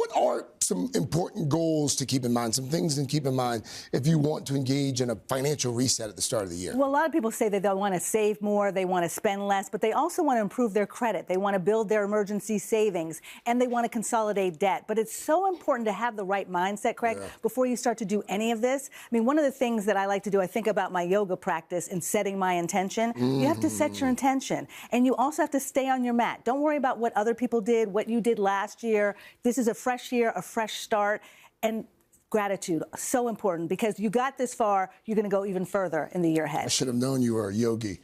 What are some important goals to keep in mind, some things to keep in mind if you want to engage in a financial reset at the start of the year? Well, a lot of people say that they want to save more, they want to spend less, but they also want to improve their credit. They want to build their emergency savings, and they want to consolidate debt. But it's so important to have the right mindset, Craig, before you start to do any of this. I mean, one of the things that I like to do, I think about my yoga practice and setting my intention. You have to set your intention, and you also have to stay on your mat. Don't worry about what other people did, what you did last year. This is a fresh year, a fresh start, and gratitude, so important, because you got this far, you're going to go even further in the year ahead. I should have known you were a yogi.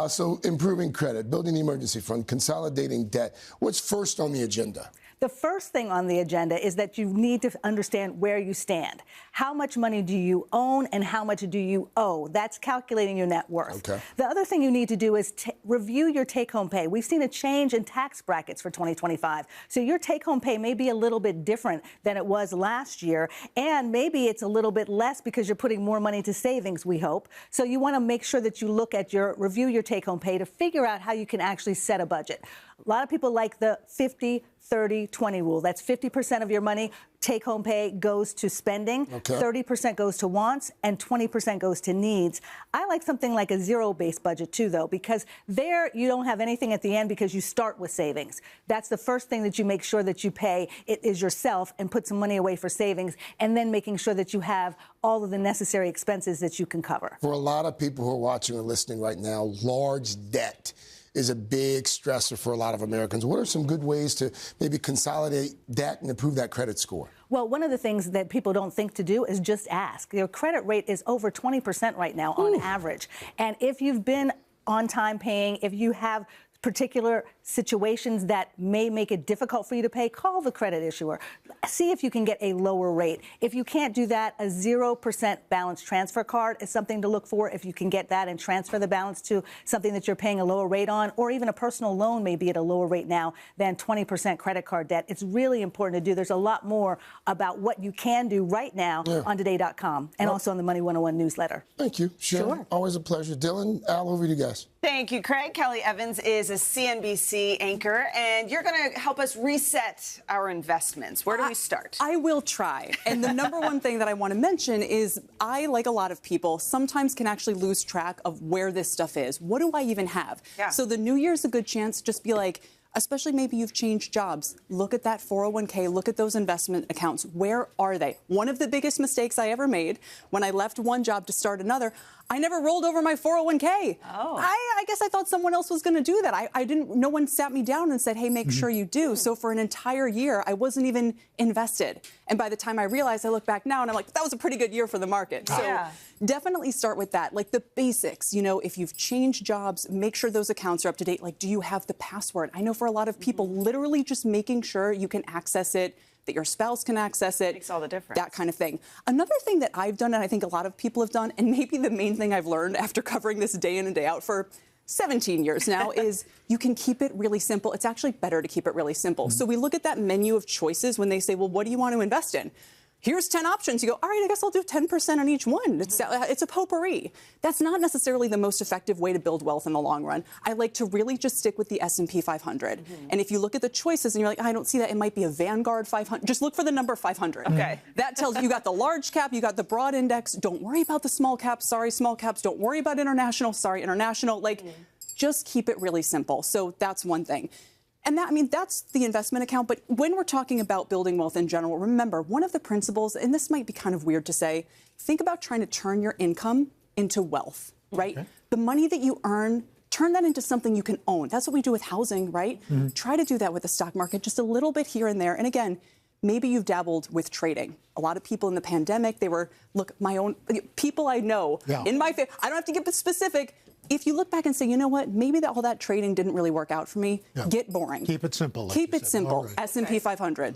So improving credit, building the emergency fund, consolidating debt. What's first on the agenda? The first thing on the agenda is that you need to understand where you stand. How much money do you own and how much do you owe? That's calculating your net worth. Okay. The other thing you need to do is review your take-home pay. We've seen a change in tax brackets for 2025. So your take-home pay may be a little bit different than it was last year, and maybe it's a little bit less because you're putting more money to savings, we hope. So you want to make sure that you look at review your take-home pay to figure out how you can actually set a budget. A lot of people like the 50-30-20 rule. That's 50% of your money, take-home pay, goes to spending, 30% goes to wants, and 20% goes to needs. I like something like a zero-based budget, too, though, because there you don't have anything at the end because you start with savings. That's the first thing that you make sure that you pay. It is yourself, and put some money away for savings, and then making sure that you have all of the necessary expenses that you can cover. For a lot of people who are watching and listening right now, large debt is a big stressor for a lot of Americans. What are some good ways to maybe consolidate debt and improve that credit score? Well, one of the things that people don't think to do is just ask. Your credit rate is over 20% right now on average. And if you've been on time paying, if you have particular situations that may make it difficult for you to pay, call the credit issuer. See if you can get a lower rate. If you can't do that, a 0% balance transfer card is something to look for. If you can get that and transfer the balance to something that you're paying a lower rate on, or even a personal loan may be at a lower rate now than 20% credit card debt. It's really important to do. There's a lot more about what you can do right now on today.com and also on the Money 101 newsletter. Thank you, Sharon. Sure. Always a pleasure. Dylan, Al, over to you guys. Thank you, Craig. Kelly Evans is a CNBC anchor, and you're going to help us reset our investments. Where do we start? I will try. And the number one thing that I want to mention is I, like a lot of people, sometimes can actually lose track of where this stuff is. What do I even have? So the new year's a good chance. Just be like, especially maybe you've changed jobs. Look at that 401k. Look at those investment accounts. Where are they? One of the biggest mistakes I ever made when I left one job to start another, I never rolled over my 401k. I guess I thought someone else was going to do that. I didn't. No one sat me down and said, hey, make sure you do. So for an entire year, I wasn't even invested. And by the time I realized, I look back now and I'm like, that was a pretty good year for the market. So definitely start with that. Like the basics, you know, if you've changed jobs, make sure those accounts are up to date. Like, do you have the password? I know for a lot of people, literally just making sure you can access it, that your spouse can access it. Makes all the difference. That kind of thing. Another thing that I've done, and I think a lot of people have done, and maybe the main thing I've learned after covering this day in and day out for 17 years now, is you can keep it really simple. It's actually better to keep it really simple. So we look at that menu of choices when they say, well, what do you want to invest in? Here's 10 options. You go, all right, I guess I'll do 10% on each one. It's a potpourri. That's not necessarily the most effective way to build wealth in the long run. I like to really just stick with the S&P 500. And if you look at the choices and you're like, I don't see that, it might be a Vanguard 500. Just look for the number 500. Okay. That tells you got the large cap, you got the broad index. Don't worry about the small caps. Sorry, small caps. Don't worry about international. Sorry, international. Like, just keep it really simple. So that's one thing. And that, I mean, that's the investment account. But when we're talking about building wealth in general, remember, one of the principles, and this might be kind of weird to say, think about trying to turn your income into wealth, right? The money that you earn, turn that into something you can own. That's what we do with housing, right? Try to do that with the stock market, just a little bit here and there. And again, maybe you've dabbled with trading. A lot of people in the pandemic, they were, look, my own people I know in my family, I don't have to get specific. If you look back and say, you know what, maybe all that trading didn't really work out for me, get boring. Keep it simple. Like Keep it simple. Right. S&P 500.